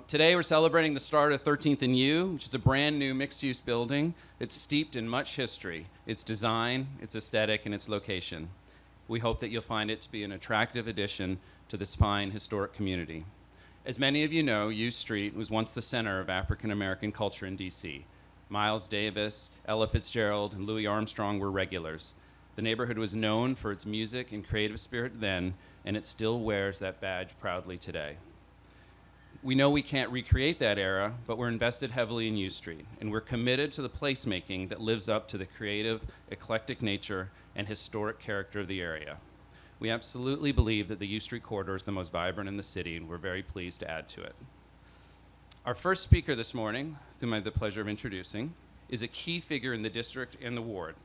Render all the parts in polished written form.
Today we're celebrating the start of 13th and U, which is a brand new mixed-use building. It's steeped in much history, its design, its aesthetic, and its location. We hope that you'll find it to be an attractive addition to this fine historic community. As many of you know, U Street was once the center of African American culture in D.C. Miles Davis, Ella Fitzgerald, and Louis Armstrong were regulars. The neighborhood was known for its music and creative spirit then, and it still wears that badge proudly today. We know we can't recreate that era, but we're invested heavily in U Street, and we're committed to the placemaking that lives up to the creative, eclectic nature and historic character of the area. We absolutely believe that the U Street corridor is the most vibrant in the city, and we're very pleased to add to it. Our first speaker this morning, whom I have the pleasure of introducing, is a key figure in the district and the ward.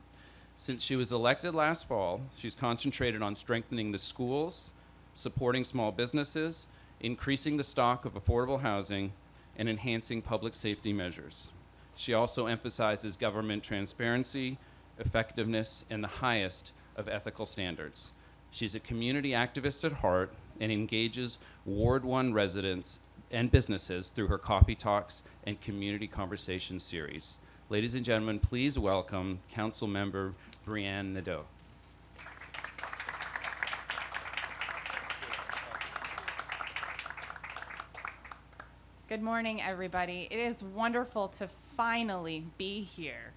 Since she was elected last fall, she's concentrated on strengthening the schools, supporting small businesses, increasing the stock of affordable housing, and enhancing public safety measures. She also emphasizes government transparency, effectiveness, and the highest of ethical standards. She's a community activist at heart and engages Ward 1 residents and businesses through her coffee talks and community conversation series. Ladies and gentlemen, please welcome Council Member Brianne Nadeau. Good morning, everybody. It is wonderful to finally be here.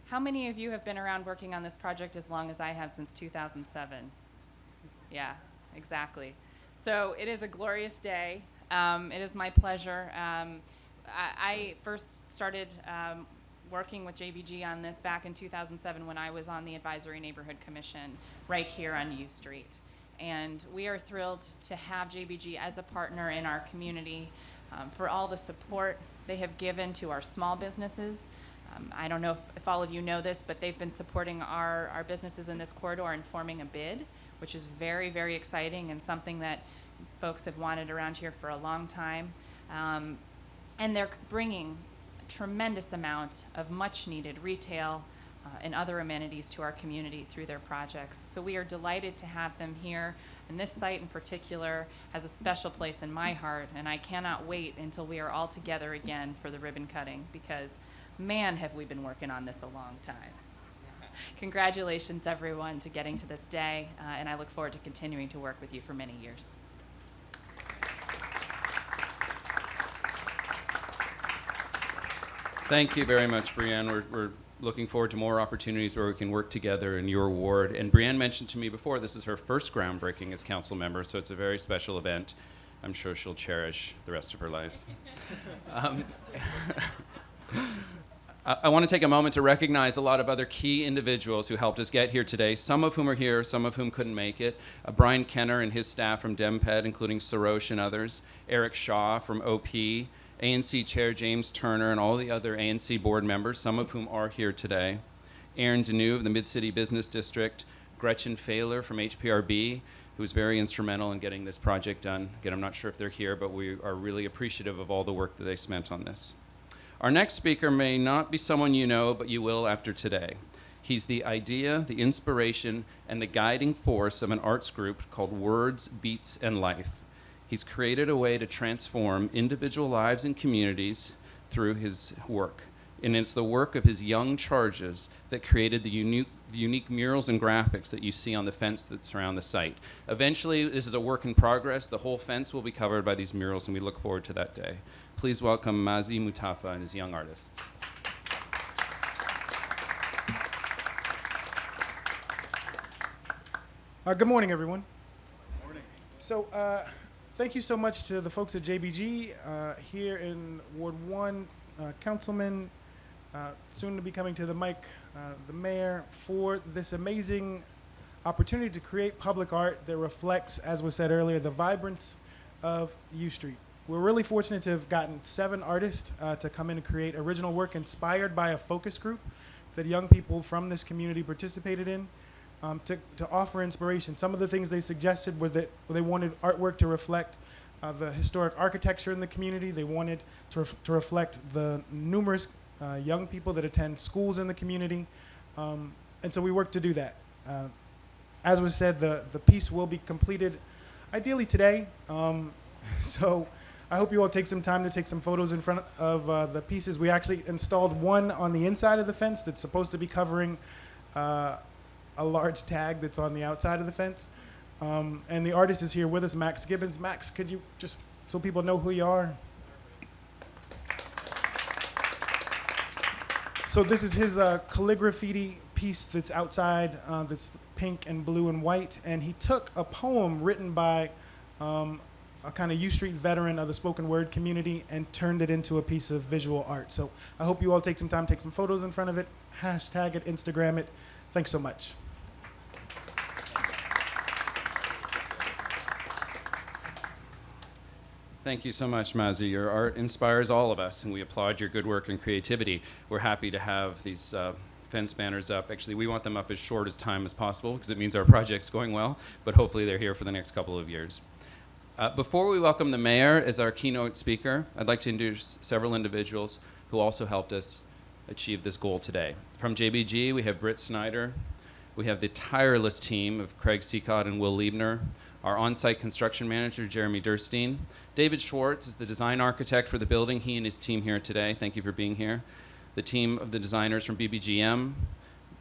How many of you have been around working on this project as long as I have, since 2007? Yeah, exactly. So it is a glorious day. It is my pleasure. I first started working with JBG on this back in 2007 when I was on the Advisory Neighborhood Commission right here on U Street. And we are thrilled to have JBG as a partner in our community for all the support they have given to our small businesses. I don't know if all of you know this, but they've been supporting our businesses in this corridor and forming a bid, which is very, very exciting and something that folks have wanted around here for a long time. And they're bringing a tremendous amount of much needed retail and other amenities to our community through their projects. So we are delighted to have them here. And this site in particular has a special place in my heart, and I cannot wait until we are all together again for the ribbon cutting, because man, have we been working on this a long time. Congratulations, everyone, to getting to this day, and I look forward to continuing to work with you for many years. Thank you very much, Brianne. We're looking forward to more opportunities where we can work together in your ward. And Brianne mentioned to me before, this is her first groundbreaking as council member, so it's a very special event. I'm sure she'll cherish the rest of her life. I want to take a moment to recognize a lot of other key individuals who helped us get here today, some of whom are here, some of whom couldn't make it. Brian Kenner and his staff from DemPed, including Sarosh and others, Eric Shaw from OP, ANC Chair James Turner, and all the other ANC board members, some of whom are here today. Aaron Deneau of the Mid-City Business District, Gretchen Fahler from HPRB, who was very instrumental in getting this project done. Again, I'm not sure if they're here, but we are really appreciative of all the work that they spent on this. Our next speaker may not be someone you know, but you will after today. He's the idea, the inspiration, and the guiding force of an arts group called Words, Beats, and Life. He's created a way to transform individual lives and communities through his work. And it's the work of his young charges that created the unique murals and graphics that you see on the fence that surround the site. Eventually, this is a work in progress. The whole fence will be covered by these murals, and we look forward to that day. Please welcome Mazi Mutafa and his young artists. Good morning, everyone. Good morning. So, thank you so much to the folks at JBG here in Ward 1, Councilman, soon to be coming to the mic, the mayor, for this amazing opportunity to create public art that reflects, as was said earlier, the vibrance of U Street. We're really fortunate to have gotten 7 artists to come in and create original work inspired by a focus group that young people from this community participated in. To offer inspiration. Some of the things they suggested were that they wanted artwork to reflect the historic architecture in the community. They wanted to reflect the numerous young people that attend schools in the community. And so we worked to do that. As was said, the piece will be completed ideally today. So I hope you all take some time to take some photos in front of the pieces. We actually installed one on the inside of the fence that's supposed to be covering a large tag that's on the outside of the fence. And the artist is here with us, Max Gibbons. Max, could you just, so people know who you are? So this is his calligraphy piece that's outside, that's pink and blue and white. And he took a poem written by a kind of U Street veteran of the spoken word community and turned it into a piece of visual art. So I hope you all take some time, take some photos in front of it, hashtag it, Instagram it. Thanks so much. Thank you so much, Mazi. Your art inspires all of us, and we applaud your good work and creativity. We're happy to have these fence banners up. Actually, we want them up as short as time as possible because it means our project's going well, but hopefully they're here for the next couple of years. Before we welcome the mayor as our keynote speaker, I'd like to introduce several individuals who also helped us achieve this goal today. From JBG, we have Britt Snyder. We have the tireless team of Craig Seacott and Will Liebner, our on-site construction manager, Jeremy Durstein. David Schwartz is the design architect for the building. He and his team here today. Thank you for being here. The team of the designers from BBGM,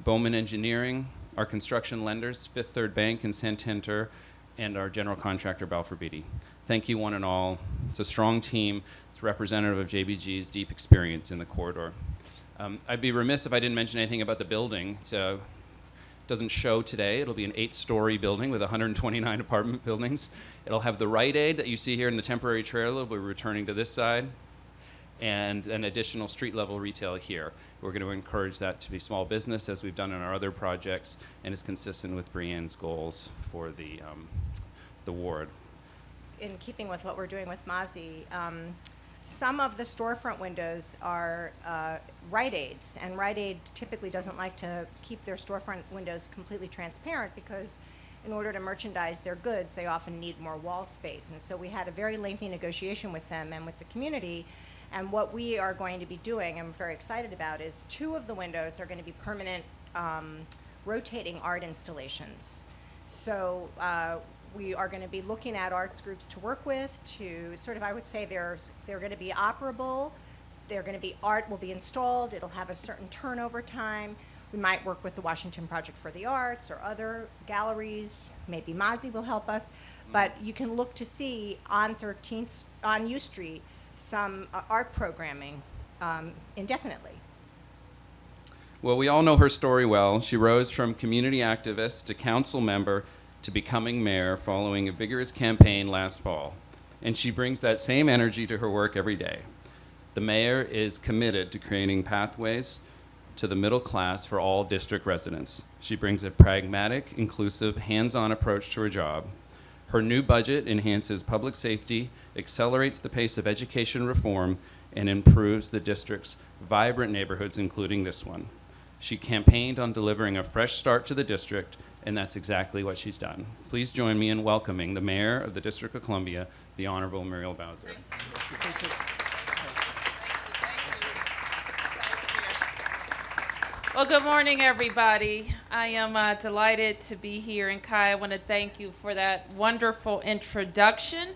Bowman Engineering, our construction lenders, Fifth Third Bank and Santander, and our general contractor, Balfour Beatty. Thank you, one and all. It's a strong team. It's representative of JBG's deep experience in the corridor. I'd be remiss if I didn't mention anything about the building. It doesn't show today. It'll be an 8-story building with 129 apartment buildings. It'll have the Rite Aid that you see here in the temporary trailer. We're returning to this side, and an additional street-level retail here. We're going to encourage that to be small business, as we've done in our other projects, and is consistent with Brianne's goals for the ward. In keeping with what we're doing with Mazi, some of the storefront windows are Rite Aids, and Rite Aid typically doesn't like to keep their storefront windows completely transparent because in order to merchandise their goods, they often need more wall space. And so we had a very lengthy negotiation with them and with the community. And what we are going to be doing, and I'm very excited about, is 2 of the windows are going to be permanent rotating art installations. So we are going to be looking at arts groups to work with to sort of, I would say they're going to be operable. They're going to be, art will be installed. It'll have a certain turnover time. We might work with the Washington Project for the Arts or other galleries. Maybe Mazi will help us. But you can look to see on 13th, on U Street, some art programming indefinitely. Well, we all know her story well. She rose from community activist to council member to becoming mayor following a vigorous campaign last fall. And she brings that same energy to her work every day. The mayor is committed to creating pathways to the middle class for all district residents. She brings a pragmatic, inclusive, hands-on approach to her job. Her new budget enhances public safety, accelerates the pace of education reform, and improves the district's vibrant neighborhoods, including this one. She campaigned on delivering a fresh start to the district, and that's exactly what she's done. Please join me in welcoming the Mayor of the District of Columbia, the Honorable Muriel Bowser. Thank you. Well, good morning, everybody. I am delighted to be here. And Kai, I want to thank you for that wonderful introduction.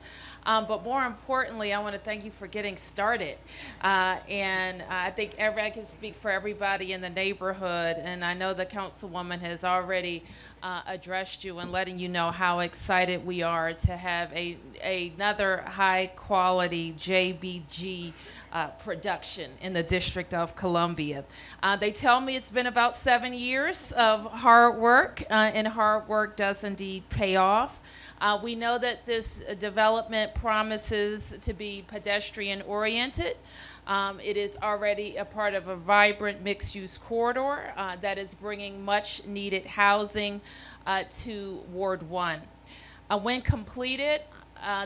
But more importantly, I want to thank you for getting started. And I think I can speak for everybody in the neighborhood. And I know the councilwoman has already addressed you and letting you know how excited we are to have another high-quality JBG production in the District of Columbia. They tell me it's been about 7 years of hard work, and hard work does indeed pay off. We know that this development promises to be pedestrian-oriented. It is already a part of a vibrant mixed-use corridor that is bringing much-needed housing to Ward 1. When completed,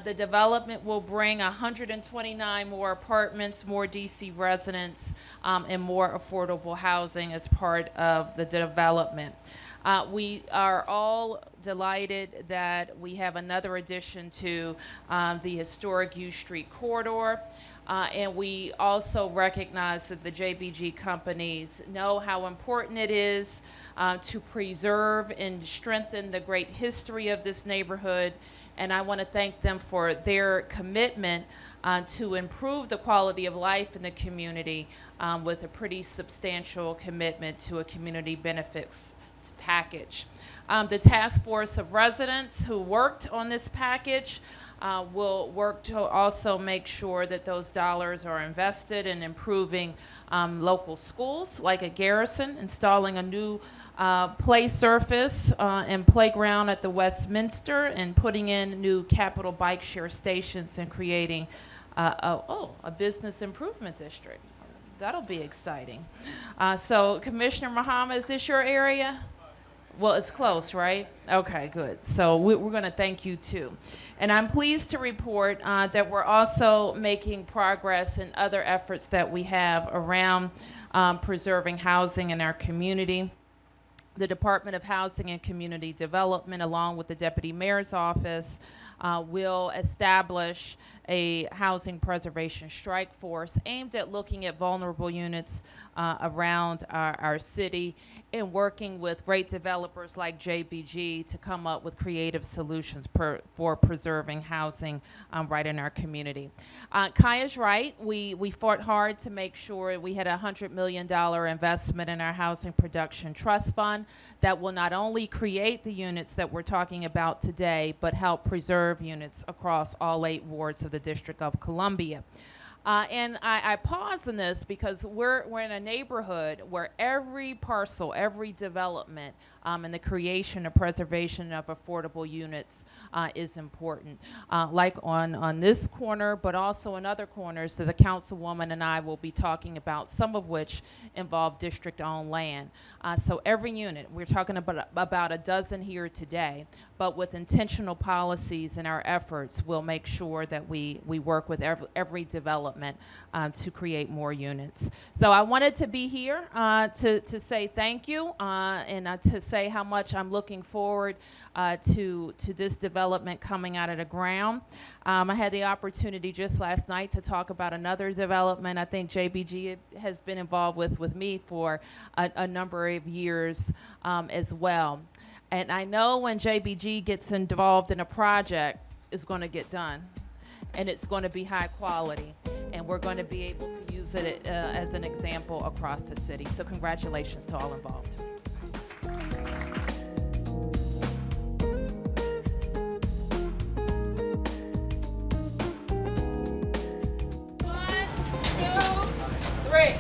the development will bring 129 more apartments, more DC residents, and more affordable housing as part of the development. We are all delighted that we have another addition to the historic U Street corridor. And we also recognize that the JBG companies know how important it is to preserve and strengthen the great history of this neighborhood and I want to thank them for their commitment to improve the quality of life in the community with a pretty substantial commitment to a community benefits package. The task force of residents who worked on this package will work to also make sure that those dollars are invested in improving local schools, like at Garrison, installing a new play surface and playground at the Westminster, and putting in new capital bike share stations and creating a business improvement district. That'll be exciting. So Commissioner Muhammad, is this your area? Well, it's close, right? Okay, good. So we're going to thank you too. And I'm pleased to report that we're also making progress in other efforts that we have around preserving housing in our community. The Department of Housing and Community Development, along with the Deputy Mayor's Office, will establish a housing preservation strike force aimed at looking at vulnerable units around our city and working with great developers like JBG to come up with creative solutions for preserving housing right in our community. Kaya's right. We fought hard to make sure we had a $100 million investment in our Housing Production Trust Fund that will not only create the units that we're talking about today, but help preserve units across all 8 wards of the District of Columbia. And I pause in this because we're in a neighborhood where every parcel, every development, and the creation or preservation of affordable units is important. Like on this corner, but also in other corners that the councilwoman and I will be talking about, some of which involve district-owned land. So every unit, we're talking about a dozen here today, but with intentional policies and our efforts, we'll make sure that we work with every development to create more units. So I wanted to be here to say thank you and to say how much I'm looking forward to this development coming out of the ground. I had the opportunity just last night to talk about another development I think JBG has been involved with me for a number of years as well. And I know when JBG gets involved in a project, it's going to get done. And it's going to be high quality. And we're going to be able to use it as an example across the city. So congratulations to all involved. One, two, three.